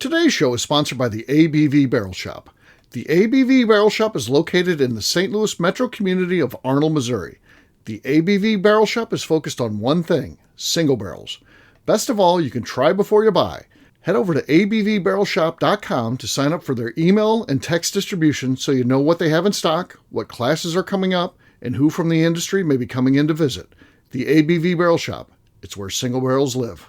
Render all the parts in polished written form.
Today's show is sponsored by the ABV Barrel Shop. The ABV Barrel Shop is located in the St. Louis metro community of Arnold, Missouri. The ABV Barrel Shop is focused on one thing, single barrels. Best of all, you can try before you buy. Head over to abvbarrelshop.com to sign up for their email and text distribution so you know what they have in stock, what classes are coming up, and who from the industry may be coming in to visit. The ABV Barrel Shop. It's where single barrels live.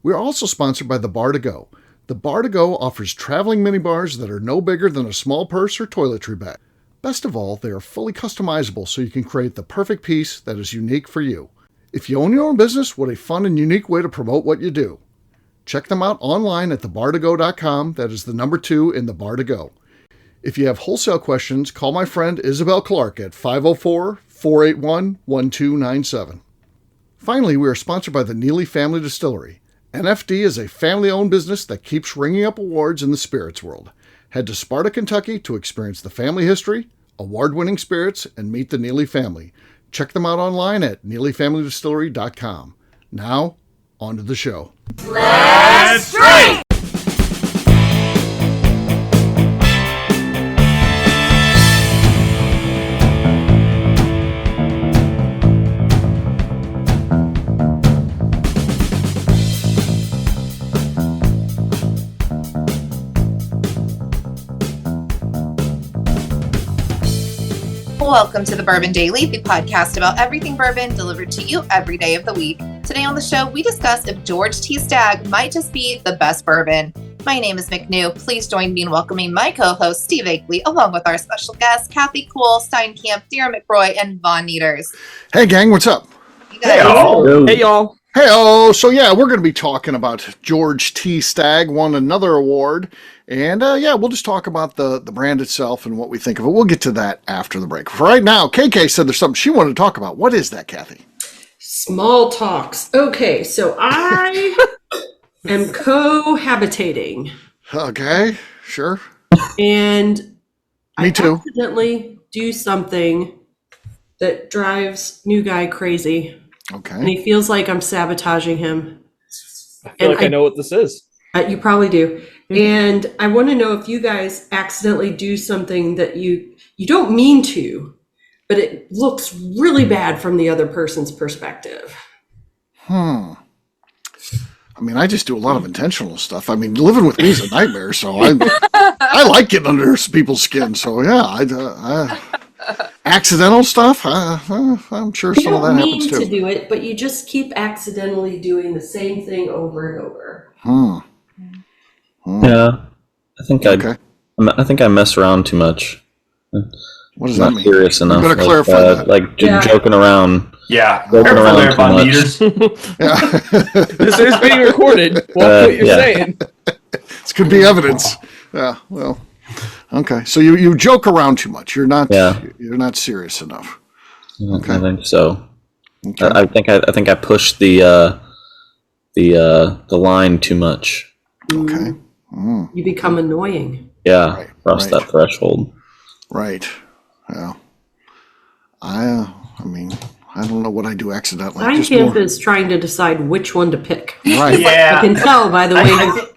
We are also sponsored by the Bar to Go. The Bar to Go offers traveling minibars that are no bigger than a small purse or toiletry bag. Best of all, they are fully customizable so you can create the perfect piece that is unique for you. If you own your own business, what a fun and unique way to promote what you do. Check them out online at thebartogo.com. That is the number 2 in the Bar to Go. If you have wholesale questions, call my friend Isabel Clark at 504-481-1297. Finally, we are sponsored by the Neely Family Distillery. NFD is a family-owned business that keeps ringing up awards in the spirits world. Head to Sparta, Kentucky to experience the family history, award-winning spirits, and meet the Neely family. Check them out online at neelyfamilydistillery.com. Now, on to the show. Let's drink! Welcome to the Bourbon Daily, the podcast about everything bourbon delivered to you every day of the week. Today on the show, we discuss if George T. Stagg might just be the best bourbon. My name is McNew. Please join me in welcoming my co-host, Steve Akeley, along with our special guests, Kathy Cool, Steinkamp, Darren McRoy, and Von Nieters. Hey, gang, what's up? Hey, y'all. Hey, y'all. Hey-oh. So, yeah, we're going to be talking about George T. Stagg won another award. And, we'll just talk about the brand itself and what we think of it. We'll get to that after the break. For right now, KK said there's something she wanted to talk about. What is that, Kathy? Small talks. Okay, so I am cohabitating. Okay, sure. And Me too. accidentally do something that drives new guy crazy. And Okay. he feels like I'm sabotaging him. I feel like I know what this is. You probably do. And I want to know if you guys accidentally do something that you don't mean to, but it looks really bad from the other person's perspective. I mean, I just do a lot of intentional stuff. I mean, living with me is a nightmare, so I like getting under people's skin. So, yeah, accidental stuff, I'm sure some of that happens You don't mean too. to do it, but you just keep accidentally doing the same thing over and over. Yeah, I think Okay. I think I mess around too much. What does that Not mean? serious enough. better clarify that. Yeah. Joking around. Yeah. Joking Careful around there, too Von much. Nieters. Yeah. This is being recorded. Watch what you're yeah. saying. This could be evidence. Yeah, well, okay. So you joke around too much. You're not serious enough. I think so. Okay. I think I pushed the line too much. Okay. You become annoying. Yeah, Right, cross right. that threshold. Right. Yeah. I mean, I don't know what I do accidentally. Just Steinkamp more- is trying to decide which one to pick. Right. I can Yeah. tell by the way.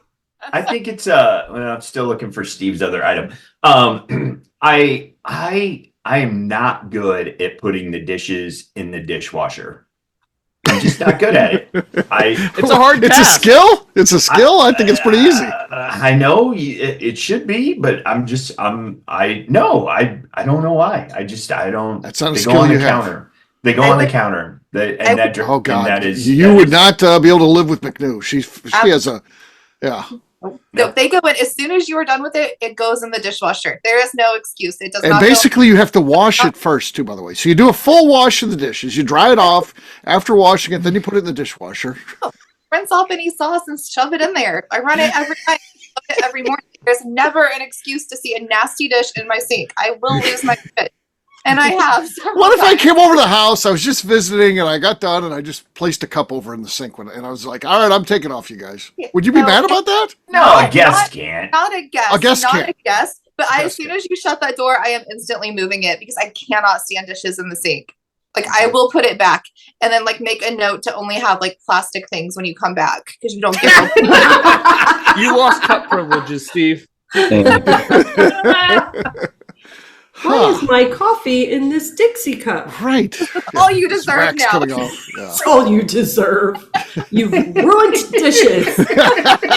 I think it's I'm still looking for Steve's other item. I am not good at putting the dishes in the dishwasher. I'm just not good at it. It's a hard It's a task. skill. It's a skill. I think it's pretty easy. I know it should be, but I don't know why. I don't. That's not a They skill go on you the have. counter. They go on the counter. Oh God! That is, you would not be able to live with McNew. She has a, yeah. No, they go in as soon as you are done with it. It goes in the dishwasher. There is no excuse. It does And not. basically, you have to wash it first, too. By the way, so you do a full wash of the dishes. You dry it off after washing it, then you put it in the dishwasher. Rinse off any sauce and shove it in there. I run it every night. Look at it every morning. There's never an excuse to see a nasty dish in my sink. I will lose my shit. And I have. What if I came over to the house? I was just visiting, and I got done, and I just placed a cup over in the sink, and I was like, "All right, I'm taking off, you guys." Would you be No. mad about that? No, a guest can't. Not a guest. A guest not can't. a guest. But Guest as soon as you shut that door, I am instantly moving it because I cannot stand dishes in the sink. Like I will put it back and then like make a note to only have like plastic things when you come back because you don't get You lost cup privileges, Steve. Why is my coffee in this Dixie cup? Right. all you deserve Wax now. coming off. Yeah. That's all you deserve. You've ruined dishes.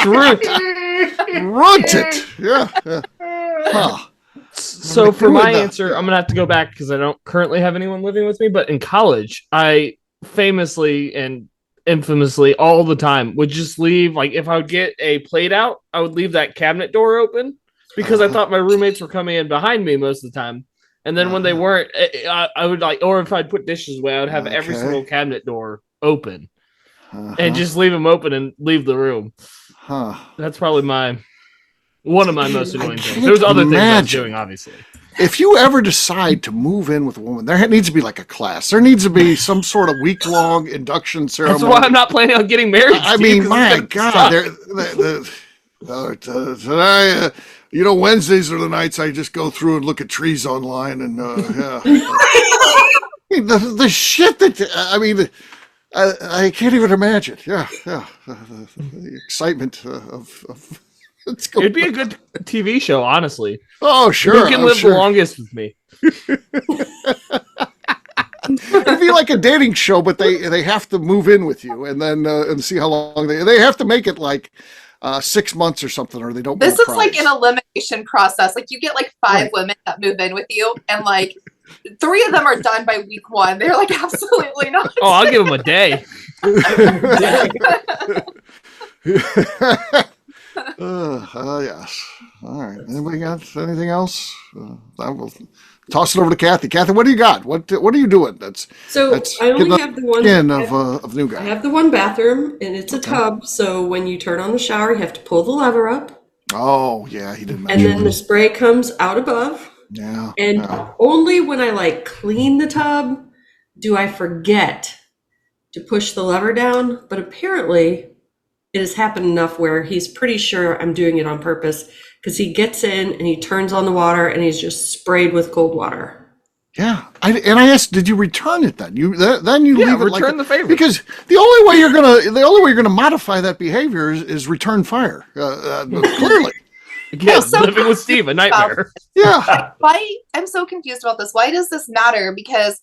Ruined it. Yeah. Huh. So for Who would my that- answer, I'm gonna have to go back because I don't currently have anyone living with me. But in college, I famously and infamously all the time would just leave. Like if I would get a plate out, I would leave that cabinet door open because I thought my roommates were coming in behind me most of the time. And then when they weren't, I would like, or if I'd put dishes away, I would have every Okay. single cabinet door open Uh-huh. and just leave them open and leave the room. Huh. That's probably one of my most annoying things. can't There's other things I was imagine. doing, obviously. If you ever decide to move in with a woman, there needs to be like a class. There needs to be some sort of week-long induction ceremony. That's why I'm not planning on getting married. I Steve, mean, 'cause my it's gonna God, suck. tonight, Wednesdays are the nights I just go through and look at trees online, and yeah. I mean, the shit that I can't even imagine. Yeah. The excitement of it's going. It'd be a good TV show, honestly. Oh, sure. Who can I'm live sure. the longest with me? It'd be like a dating show, but they have to move in with you and then and see how long they have to make it like 6 months or something, or they don't. This win is a like prize. an elimination process. Like you get like 5 Right. women that move in with you, and like 3 of them are done by week 1. They're like absolutely not. Oh, I'll give him a day. Yes. All right. Anybody got anything else? I will toss it over to Kathy. Kathy, what do you got? What are you doing? That's I only getting have the one. in of new I guy. have the one bathroom, and it's a tub. So when you turn on the shower, you have to pull the lever up, Oh yeah, he didn't and mention. then the spray comes out above. Yeah. And yeah. only when I like clean the tub do I forget to push the lever down. But apparently, it has happened enough where he's pretty sure I'm doing it on purpose because he gets in and he turns on the water and he's just sprayed with cold water. Yeah. I asked, did you return it then? Then you Yeah, leave it like return the favor. because the only way you're gonna modify that behavior is return fire. Clearly. Again, so- living with Steve, a nightmare. Yeah. Why? I'm so confused about this. Why does this matter? Because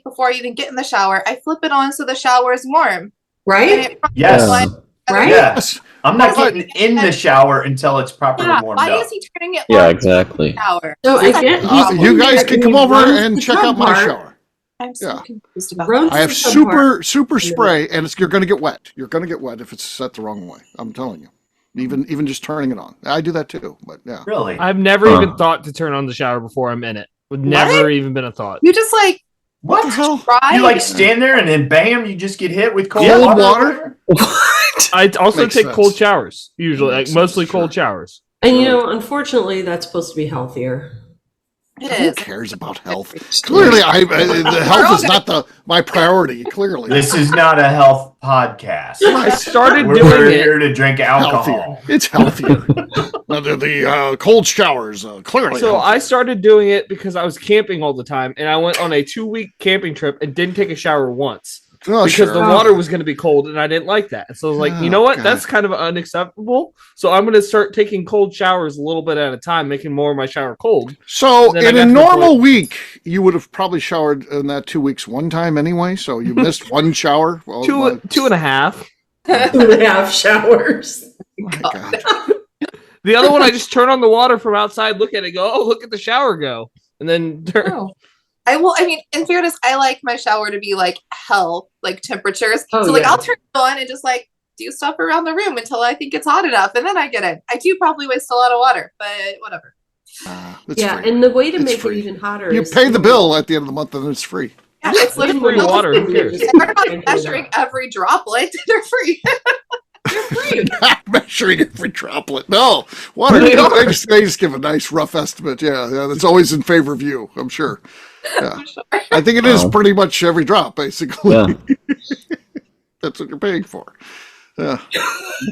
before I even get in the shower, I flip it on so the shower is warm. And Right? it Yes. like- Right? Yes. I'm not But- getting in the shower until it's properly Yeah. warmed Why up. is he turning it Yeah, on exactly. in the shower? So I It's like- get You guys can come over and check out my shower. shower. I'm so Yeah. confused about Runs that. I have the tub part. super spray, and you're going to get wet. You're going to get wet if it's set the wrong way. I'm telling you. Even just turning it on. I do that too, but yeah. Really? I've never Huh. even thought to turn on the shower before I'm in it. Would never even been a thought. You just like What the hell? try. You like stand there and then bam, you just get hit with cold Cold water? water? I also Makes take sense. cold showers, usually, like Makes mostly sense, cold sure. showers. And unfortunately, that's supposed to be healthier. It Who is. cares about health? Clearly, the health is not my priority. Clearly, This is not a health podcast. I started We're doing it. here to drink alcohol. healthier. It's healthier. Now, the cold showers clearly. So healthier. I started doing it because I was camping all the time, and I went on a 2-week camping trip and didn't take a shower once Oh, because sure. the water was going to be cold, and I didn't like that. And so I was like, Oh, you know what? God. That's kind of unacceptable. So I'm going to start taking cold showers a little bit at a time, making more of my shower cold. So Then I in got a to the normal week, you would have probably showered in that 2 weeks one time anyway. So you missed one shower. Well, Two and a half. 2.5 showers. my God. The other one, I just turn on the water from outside, look at it, go, oh, look at the shower go, and then turn. Oh. I mean, in fairness, I like my shower to be like hell, like temperatures. Oh, so like yeah. I'll turn it on and just like do stuff around the room until I think it's hot enough, and then I get in. I do probably waste a lot of water, but whatever. It's Yeah, free. and the way to It's make free. it even hotter You is pay the bill at the end of the month, and it's free. Yeah, it's It's literally free water. Who cares? They're not measuring every droplet. They're free. Not measuring every droplet. No, water. They are. They just give a nice rough estimate. Yeah, that's always in favor of you. I'm sure. Yeah, I think it is Wow. pretty much every drop, basically. Yeah. That's what you're paying for. Yeah.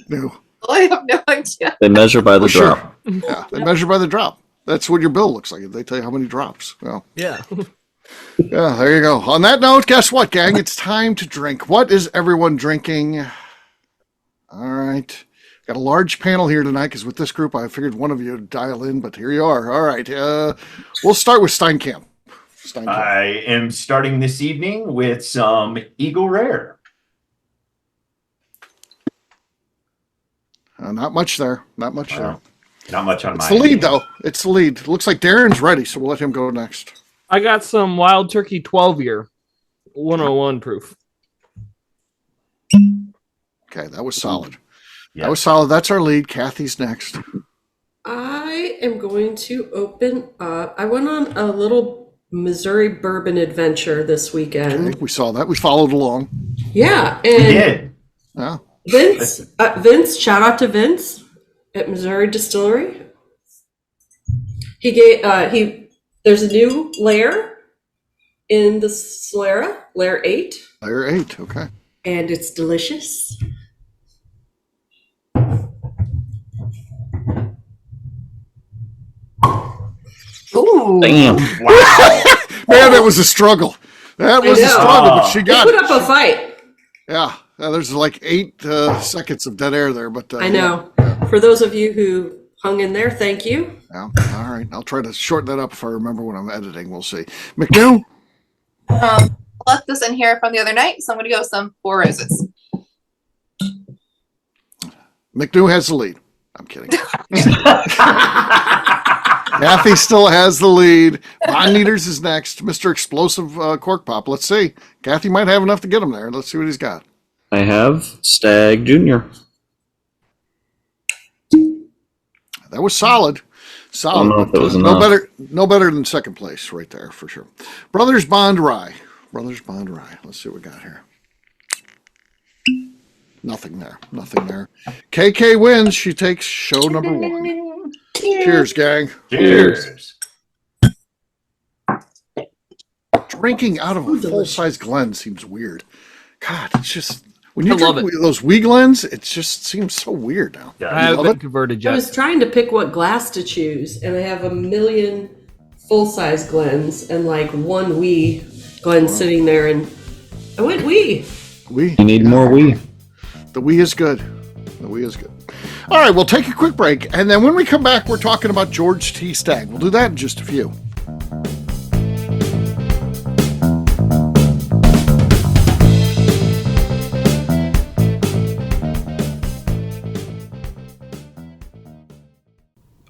No. I have no idea. They measure by the Well, sure. drop. Yeah, they measure by the drop. That's what your bill looks like. They tell you how many drops. Well, Yeah. Yeah, there you go. On that note, guess what, gang? It's time to drink. What is everyone drinking? All right. Got a large panel here tonight because with this group, I figured one of you would dial in, but here you are. All right. We'll start with Steinkamp. I am starting this evening with some Eagle Rare. Not much there. Not much there. Not much on It's my the lead, though. It's the lead. Looks like Darren's ready, so we'll let him go next. I got some Wild Turkey 12-year, 101 proof. Okay, that was solid. Yeah. That was solid. That's our lead. Kathy's next. I am going to open up. I went on a little Missouri bourbon adventure this weekend. Okay, we saw that. We followed along. Yeah, We and did. Yeah. Vince, shout out to Vince at Missouri Distillery. He gave there's a new layer in the Solera, layer 8. Layer 8. Okay. And it's delicious. Ooh. Damn. Wow. Man, that was a struggle. That was a know. struggle, but she He got put it. up a fight. Yeah. There's like 8 seconds of dead air there, but I know. For those of you who hung in there, thank you. Yeah. All right. I'll try to shorten that up if I remember when I'm editing. We'll see. McNew? Left this in here from the other night, so I'm going to go with some Four Roses. McNew has the lead. I'm kidding. Kathy still has the lead. Von Nieters is next. Mr. Explosive Cork Pop. Let's see. Kathy might have enough to get him there. Let's see what he's got. I have Stagg Jr. That was solid. Solid. I don't know if that was no enough. no better than second place right there for sure. Brothers Bond Rye. Brothers Bond Rye. Let's see what we got here. Nothing there. Nothing there. KK wins. She takes show number 1. Cheers, gang. Cheers. Drinking out of a full-size Glen seems weird. God, it's just when you I love drink those wee Glens, it just seems so weird now. Yeah. I haven't love been it? converted I yet. was trying to pick what glass to choose, and I have a million full-size Glens and like one wee Glen sitting there, and I went wee. Wee. You need more wee. The wee is good. The wee is good. All right, we'll take a quick break, and then when we come back, we're talking about George T. Stagg. We'll do that in just a few.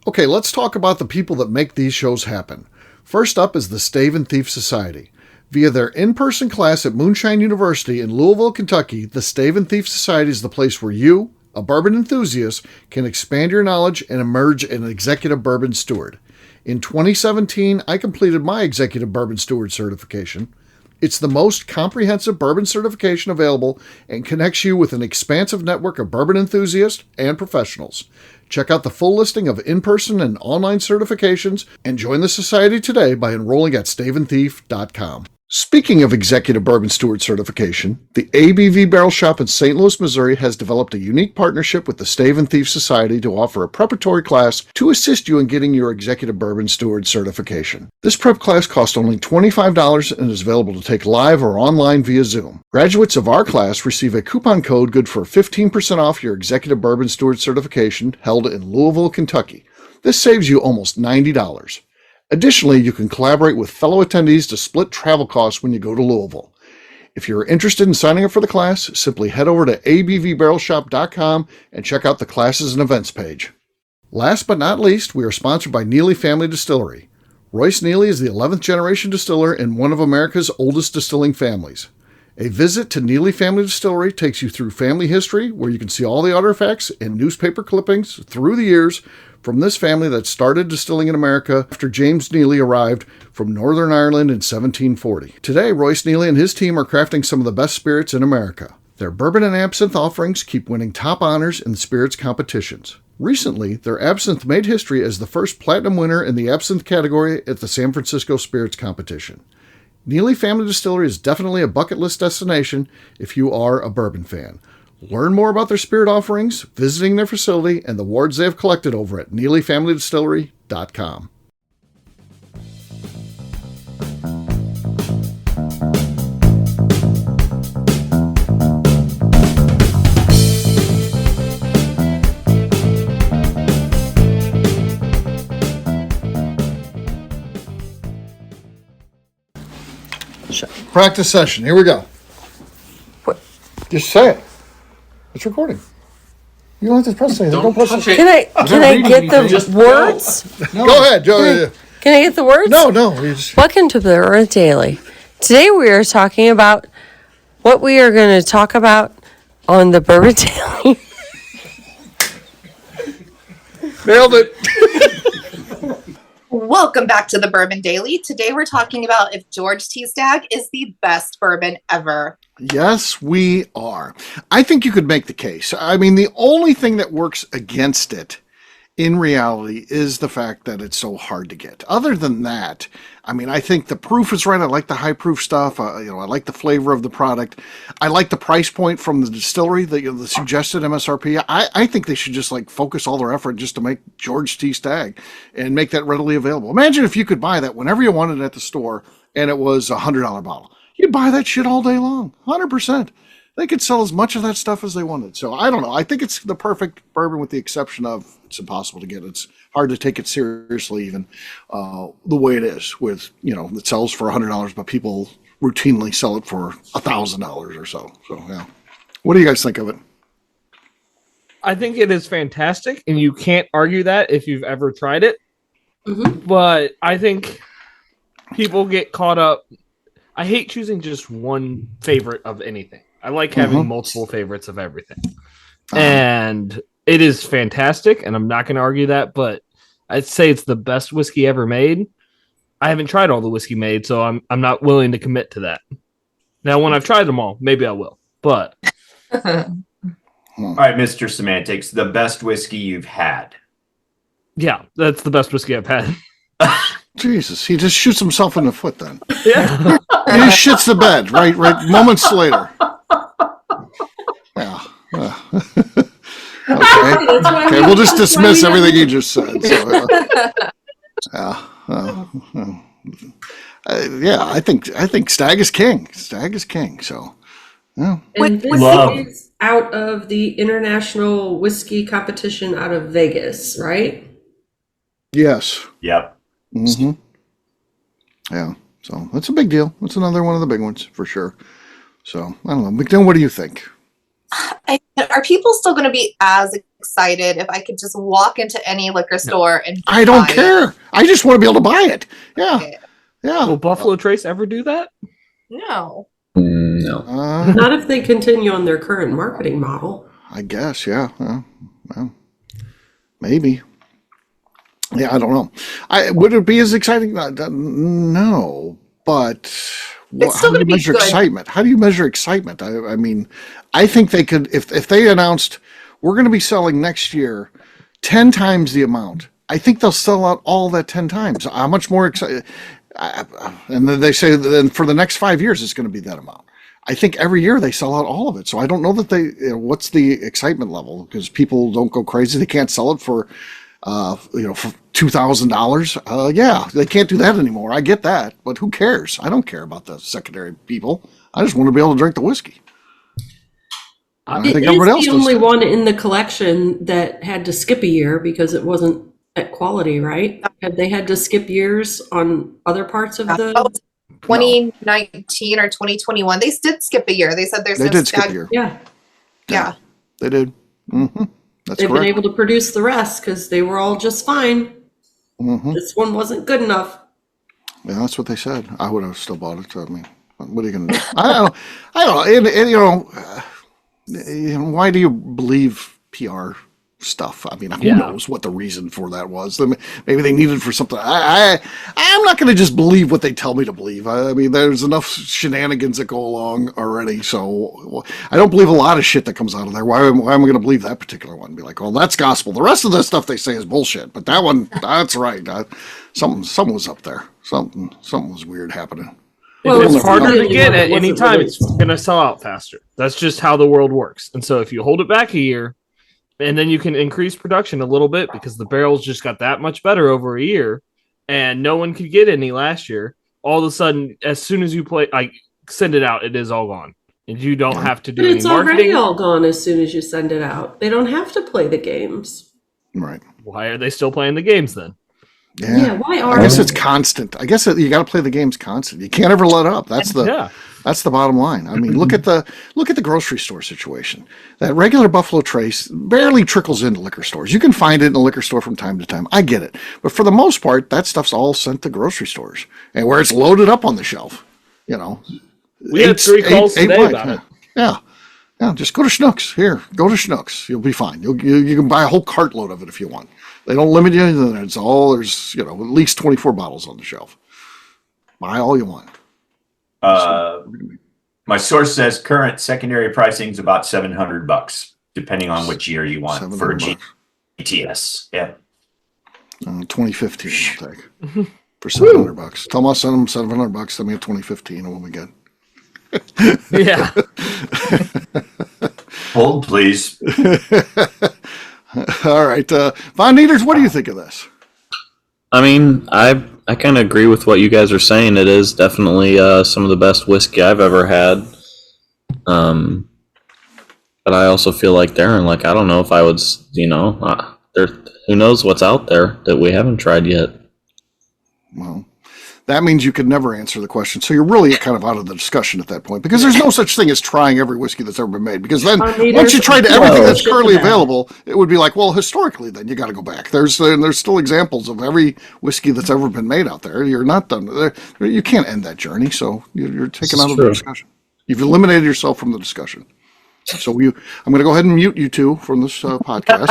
Okay, let's talk about the people that make these shows happen. First up is the Stave and Thief Society. Via their in-person class at Moonshine University in Louisville, Kentucky, the Stave and Thief Society is the place where you, a bourbon enthusiast, can expand your knowledge and emerge an executive bourbon steward. In 2017, I completed my executive bourbon steward certification. It's the most comprehensive bourbon certification available and connects you with an expansive network of bourbon enthusiasts and professionals. Check out the full listing of in-person and online certifications and join the society today by enrolling at staveandthief.com. Speaking of executive bourbon steward certification, the ABV Barrel Shop in St. Louis, Missouri has developed a unique partnership with the Stave and Thief Society to offer a preparatory class to assist you in getting your executive bourbon steward certification. This prep class costs only $25 and is available to take live or online via Zoom. Graduates of our class receive a coupon code good for 15% off your executive bourbon steward certification held in Louisville, Kentucky. This saves you almost $90. Additionally, you can collaborate with fellow attendees to split travel costs when you go to Louisville. If you're interested in signing up for the class, simply head over to abvbarrelshop.com and check out the classes and events page. Last but not least, we are sponsored by Neely Family Distillery. Royce Neely is the 11th generation distiller in one of America's oldest distilling families. A visit to Neely Family Distillery takes you through family history, where you can see all the artifacts and newspaper clippings through the years from this family that started distilling in America after James Neely arrived from Northern Ireland in 1740. Today, Royce Neely and his team are crafting some of the best spirits in America. Their bourbon and absinthe offerings keep winning top honors in the spirits competitions. Recently, their absinthe made history as the first platinum winner in the absinthe category at the San Francisco Spirits Competition. Neely Family Distillery is definitely a bucket list destination if you are a bourbon fan. Learn more about their spirit offerings, visiting their facility, and the awards they have collected over at NeelyFamilyDistillery.com. Practice session. Here we go. What? Just say it. It's recording. You don't have to press anything. Don't press it. Can I get the words? No. Go ahead, Joe. Can I get the words? No. Welcome to the Earth Daily. Today we are talking about what we are going to talk about on the Bourbon Daily. Nailed it. Welcome back to the Bourbon Daily. Today we're talking about if George T. Stagg is the best bourbon ever. Yes, we are. I think you could make the case. I mean, the only thing that works against it in reality is the fact that it's so hard to get. Other than that, I mean, I think the proof is right. I like the high proof stuff. I like the flavor of the product. I like the price point from the distillery, the suggested MSRP. I think they should just focus all their effort just to make George T. Stagg and make that readily available. Imagine if you could buy that whenever you wanted at the store and it was $100 bottle. You'd buy that shit all day long, 100%. They could sell as much of that stuff as they wanted. So I don't know. I think it's the perfect bourbon with the exception of it's impossible to get. It's hard to take it seriously even the way it is with, it sells for $100, but people routinely sell it for $1,000 or so. So, yeah. What do you guys think of it? I think it is fantastic, and you can't argue that if you've ever tried it. Mm-hmm. But I think people get caught up. I hate choosing just one favorite of anything. I like having multiple favorites of everything. And it is fantastic, and I'm not going to argue that, but I'd say it's the best whiskey ever made. I haven't tried all the whiskey made, so I'm not willing to commit to that. Now, when I've tried them all, maybe I will. But all right, Mr. Semantics, the best whiskey you've had. Yeah, that's the best whiskey I've had. Jesus, he just shoots himself in the foot then. Yeah. He just shits the bed right moments later. Yeah. Okay, we'll just dismiss everything he just said. So, I think Stagg is king. Stagg is king. So, yeah. And this is out of the international whiskey competition out of Vegas, right? Yes. Yep. Mm-hmm. Yeah. So that's a big deal. That's another one of the big ones for sure. So I don't know. McNew, what do you think? Are people still going to be as excited if I could just walk into any liquor store and I don't care. I just want to be able to buy it. Yeah. Okay. Yeah. Will Buffalo Trace ever do that? No. No. Not if they continue on their current marketing model. I guess. Yeah. Well, maybe. Yeah, I don't know. Would it be as exciting? No, but how do you measure excitement? How do you measure excitement? I mean, I think they could, if they announced we're going to be selling next year 10 times the amount, I think they'll sell out all that 10 times. How much more excited? And then they say then for the next 5 years, it's going to be that amount. I think every year they sell out all of it. So I don't know that what's the excitement level because people don't go crazy. They can't sell it for for $2,000. Yeah, they can't do that anymore. I get that, but who cares? I don't care about the secondary people. I just want to be able to drink the whiskey. I think everybody else the only one in the collection that had to skip a year because it wasn't at quality, right? Had they had to skip years on other parts of the 2019 or 2021? They did skip a year. They said there's they did skip a year. Yeah, they did. Mm-hmm. That's They've correct. been able to produce the rest because they were all just fine. Mm-hmm. This one wasn't good enough. Yeah, that's what they said. I would have still bought it. I mean, what are you going to do? I don't know. And, why do you believe PR stuff? I mean, who knows what the reason for that was? Maybe they needed for something. I'm not going to just believe what they tell me to believe. I mean, there's enough shenanigans that go along already. So I don't believe a lot of shit that comes out of there. Why am I going to believe that particular one? Be like, well, that's gospel. The rest of the stuff they say is bullshit. But that one, that's right. Something was up there. Something was weird happening. Well, it's harder to get at any time. It's going to sell out faster. That's just how the world works. And so if you hold it back a year, and then you can increase production a little bit because the barrels just got that much better over a year, and no one could get any last year. All of a sudden, as soon as you send it out, it is all gone, and you don't have to do any marketing. It's already all gone as soon as you send it out. They don't have to play the games. Right. Why are they still playing the games then? Yeah, why are I guess it's constant. I guess you got to play the games constant. You can't ever let up. That's the bottom line. I mean, look at the grocery store situation. That regular Buffalo Trace barely trickles into liquor stores. You can find it in a liquor store from time to time. I get it, but for the most part, that stuff's all sent to grocery stores and where it's loaded up on the shelf. You know, we had 3 calls today about it. Yeah. Yeah, just go to Schnucks. Here, go to Schnucks. You'll be fine. You can buy a whole cartload of it if you want. They don't limit you. There's at least 24 bottles on the shelf. Buy all you want. My source says current secondary pricing is about $700, depending on which year you want for GTS. Yeah. 2015, I'll take for $700. Tell them I'll send them $700. Send me a 2015, and we'll be good. Yeah. Hold, please. All right, Von Nieters, what do you think of this? I mean, I kind of agree with what you guys are saying. It is definitely some of the best whiskey I've ever had. But I also feel like Darren. Like, I don't know if I would, who knows what's out there that we haven't tried yet. Well, that means you could never answer the question. So you're really kind of out of the discussion at that point, because there's no such thing as trying every whiskey that's ever been made. Because then once you tried everything that's currently available, it would be like, well, historically, then you got to go back. There's still examples of every whiskey that's ever been made out there. You're not done. You can't end that journey. So you're taken out of the discussion. You've eliminated yourself from the discussion. So I'm going to go ahead and mute you two from this podcast.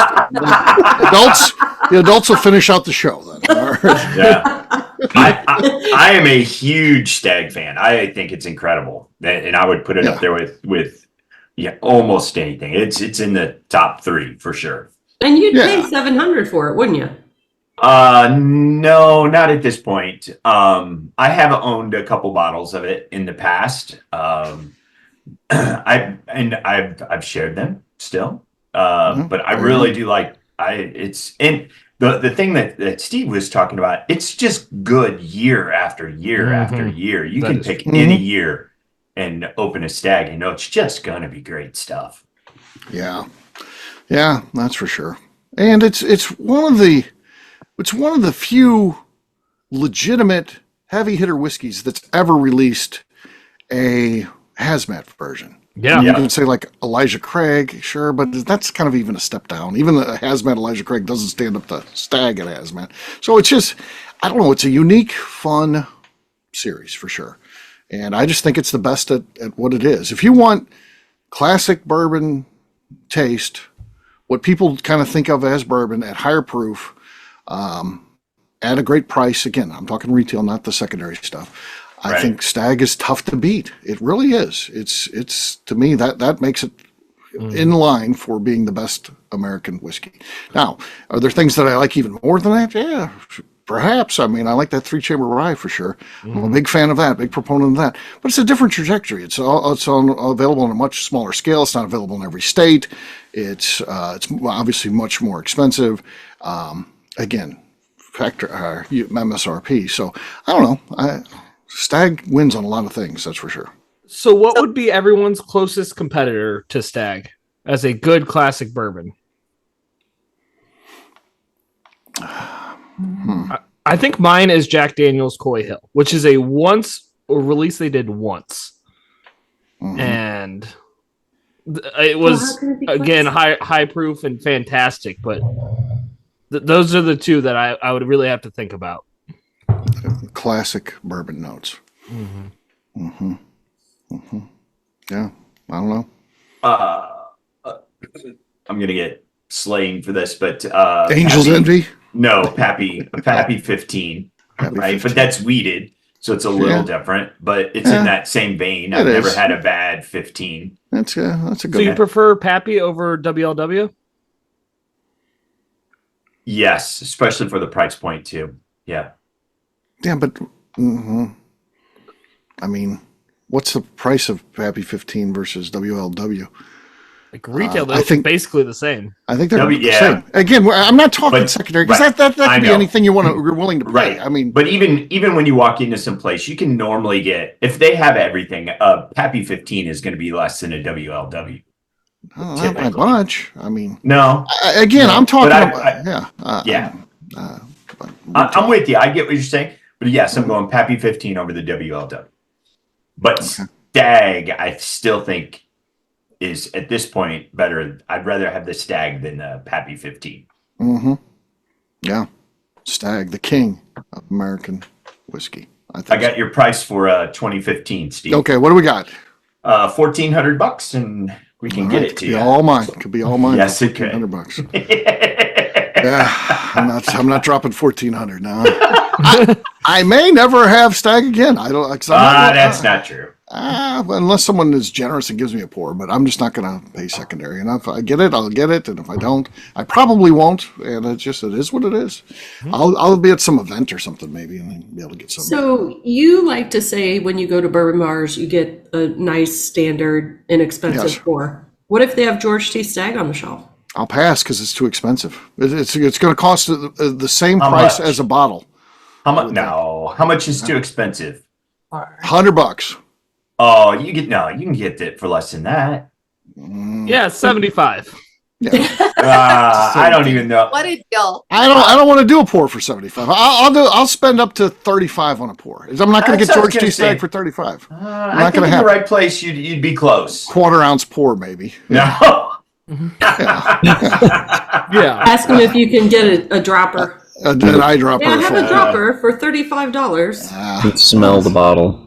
The adults will finish out the show then. All right. Yeah. I am a huge Stagg fan. I think it's incredible, and I would put it up there with almost anything. It's in the top 3 for sure. And you'd pay $700 for it, wouldn't you? No, not at this point. I have owned a couple bottles of it in the past. I've shared them still. But I really do like the thing that Steve was talking about. It's just good year after year after year. You can pick any year and open a Stagg, and it's just gonna be great stuff. Yeah, that's for sure. And it's one of the few legitimate heavy hitter whiskeys that's ever released a hazmat version. Yeah. You can say like Elijah Craig, sure, but that's kind of even a step down. Even the hazmat Elijah Craig doesn't stand up to Stagg at hazmat. So it's just, I don't know, it's a unique, fun series for sure. And I just think it's the best at what it is. If you want classic bourbon taste, what people kind of think of as bourbon at higher proof, at a great price, again, I'm talking retail, not the secondary stuff. I think Stagg is tough to beat. It really is. It's to me that makes it in line for being the best American whiskey. Now, are there things that I like even more than that? Yeah, perhaps. I mean, I like that 3-chamber rye for sure. I'm a big fan of that, big proponent of that. But it's a different trajectory. It's available on a much smaller scale. It's not available in every state. It's obviously much more expensive. Again, factor MSRP. So I don't know. Stagg wins on a lot of things, that's for sure. So what would be everyone's closest competitor to Stagg as a good classic bourbon? I think mine is Jack Daniel's Coy Hill, which is a release they did once. And it was, again, high proof and fantastic, but those are the two that I would really have to think about. Classic bourbon notes. Yeah, I don't know. I'm gonna get slaying for this, but Angel's Envy. No, Pappy 15, right? But that's weeded, so it's a little different. But it's in that same vein. I've never had a bad 15. That's a good. So you prefer Pappy over WLW? Yes, especially for the price point too. Yeah. Yeah, but I mean, what's the price of Pappy 15 versus WLW? Like retail, I think basically the same. I think they're the same. Again, I'm not talking secondary because that could be anything you're willing to pay. Right. I mean, but even when you walk into some place, you can normally get, if they have everything, Pappy 15 is going to be less than a WLW. Not that much. I mean, no. I'm talking about But I'm with you. I get what you're saying. But yes, I'm going Pappy 15 over the WLW. But Stagg, I still think is at this point better. I'd rather have the Stagg than the Pappy 15. Mm-hmm. Yeah. Stagg, the king of American whiskey. I got your price for 2015, Steve. Okay, what do we got? $1,400, and we can get it to you. All mine. Could be all mine. Yes, it could. $1,400. Yeah, I'm not dropping 1,400 now. I may never have Stagg again. I don't. That's not true. Unless someone is generous and gives me a pour, but I'm just not going to pay secondary. And if I get it, I'll get it. And if I don't, I probably won't. And it is what it is. I'll be at some event or something maybe and be able to get some. So you like to say when you go to bourbon bars, you get a nice, standard, inexpensive pour. What if they have George T. Stagg on the shelf? I'll pass because it's too expensive. It's going to cost the same price as a bottle. How much? No. How much is too expensive? $100. Oh, you can get it for less than that. Yeah, 75. Yeah. I don't even know. What a deal. I don't want to do a pour for 75. I'll spend up to 35 on a pour. I'm not going to get George T. Stagg for 35. I'm not going to have the right place. You'd be close. Quarter ounce pour, maybe. No. Yeah. Ask them if you can get a dropper. An eyedropper. Yeah, I have a dropper for $35. You can smell the bottle.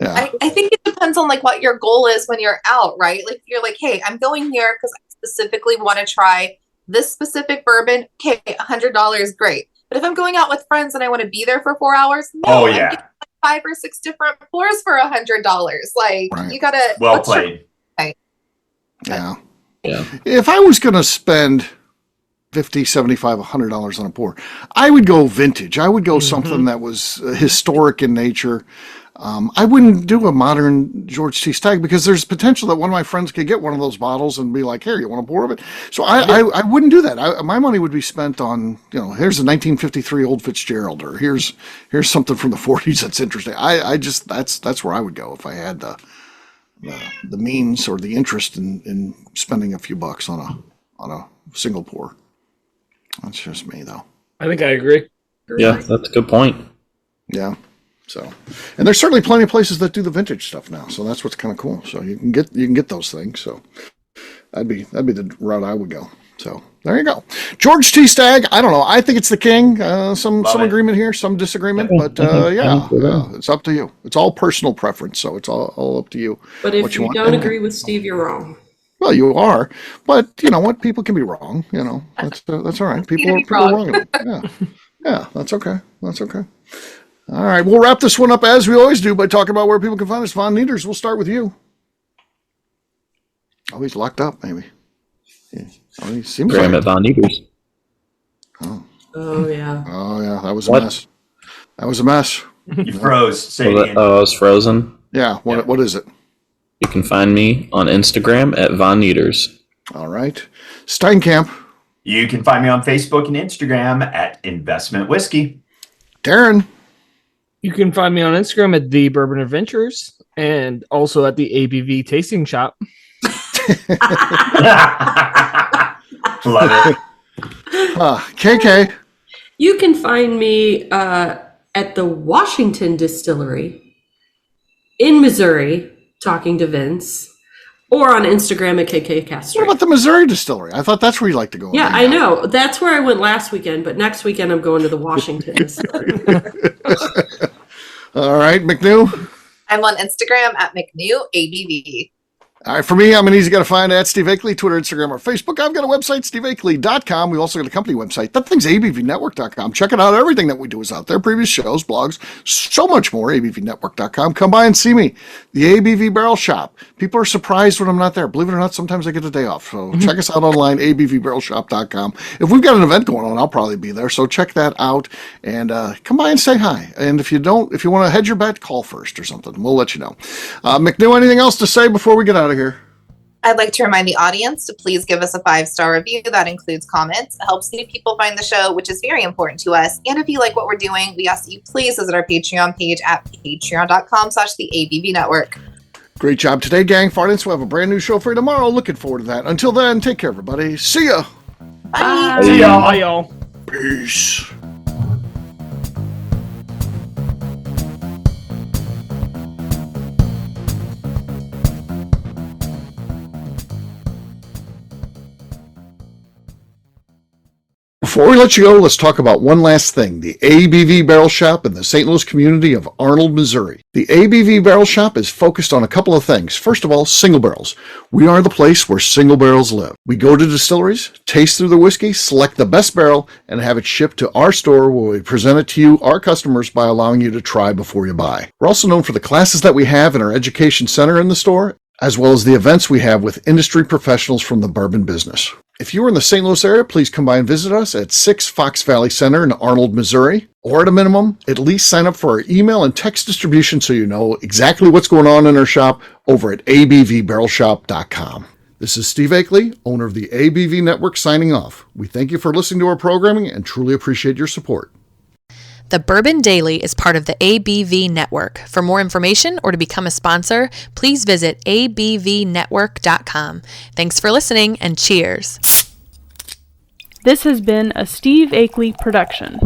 Yeah. I think it depends on like what your goal is when you're out, right? Like if you're like, hey, I'm going here because I specifically want to try this specific bourbon. Okay, $100, great. But if I'm going out with friends and I want to be there for 4 hours, no, I'm getting like 5 or 6 different pours for $100. Like you gotta well played. Yeah. If I was going to spend $50, $75, $100 on a pour, I would go vintage. I would go something that was historic in nature. I wouldn't do a modern George T. Stagg because there's potential that one of my friends could get one of those bottles and be like, here, you want a pour of it? So I wouldn't do that. My money would be spent on, here's a 1953 Old Fitzgerald, or here's something from the 40s that's interesting. That's where I would go if I had the means or the interest in spending a few bucks on a single pour. That's just me, though. I think I agree. Yeah, that's a good point. Yeah. So, and there's certainly plenty of places that do the vintage stuff now. So that's what's kind of cool. So you can get those things. So that'd be the route I would go. So there you go. George T. Stagg. I don't know. I think it's the king. Some agreement here, some disagreement, but it's up to you. It's all personal preference. So it's all up to you. But if you don't agree with Steve, you're wrong. Well, you are, but you know what? People can be wrong. That's all right. People are wrong. Yeah, that's okay. That's okay. All right, we'll wrap this one up as we always do by talking about where people can find us. Von Nieters, we'll start with you. Oh, he's locked up, maybe. Yeah. Oh, he seems Graham at Von Nieters. Oh, yeah. Oh, yeah, that was a mess. That was a mess. You froze. Say it again. Oh, I was frozen? Yeah, what is it? You can find me on Instagram at Von Nieters. All right. Steinkamp. You can find me on Facebook and Instagram at Investment Whiskey. Darren. You can find me on Instagram at The Bourbon Adventures and also at the ABV Tasting Shop. Love it. KK. You can find me at the Washington Distillery in Missouri, talking to Vince, or on Instagram at KK Castro. What about the Missouri Distillery? I thought that's where you like to go. Yeah, I know. That's where I went last weekend, but next weekend I'm going to the Washington Distillery. All right, McNew. I'm on Instagram at McNew ABV. All right, for me, I'm an easy guy to find at Steve Akeley, Twitter, Instagram, or Facebook. I've got a website, steveakeley.com. We've also got a company website. That thing's abvnetwork.com. Check it out. Everything that we do is out there. Previous shows, blogs, so much more, abvnetwork.com. Come by and see me. The ABV Barrel Shop. People are surprised when I'm not there. Believe it or not, sometimes I get a day off. So check us out online, abvbarrelshop.com. If we've got an event going on, I'll probably be there. So check that out and come by and say hi. And if you want to hedge your bet, call first or something. We'll let you know. McNew, anything else to say before we get out of here? I'd like to remind the audience to please give us a 5-star review. That includes comments. It helps new people find the show, which is very important to us. And if you like what we're doing, we ask that you please visit our Patreon page at patreon.com/theABVNetwork. Great job today, gang. Fartins, we'll have a brand new show for you tomorrow. Looking forward to that. Until then, take care, everybody. See ya. Bye. See y'all. Bye, y'all. Peace. Before we let you go, let's talk about one last thing, the ABV Barrel Shop in the St. Louis community of Arnold, Missouri. The ABV Barrel Shop is focused on a couple of things. First of all, single barrels. We are the place where single barrels live. We go to distilleries, taste through the whiskey, select the best barrel, and have it shipped to our store where we present it to you, our customers, by allowing you to try before you buy. We're also known for the classes that we have in our education center in the store, as well as the events we have with industry professionals from the bourbon business. If you are in the St. Louis area, please come by and visit us at 6 Fox Valley Center in Arnold, Missouri, or at a minimum, at least sign up for our email and text distribution so you know exactly what's going on in our shop over at abvbarrelshop.com. This is Steve Akeley, owner of the ABV Network, signing off. We thank you for listening to our programming and truly appreciate your support. The Bourbon Daily is part of the ABV Network. For more information or to become a sponsor, please visit abvnetwork.com. Thanks for listening and cheers. This has been a Steve Akeley production.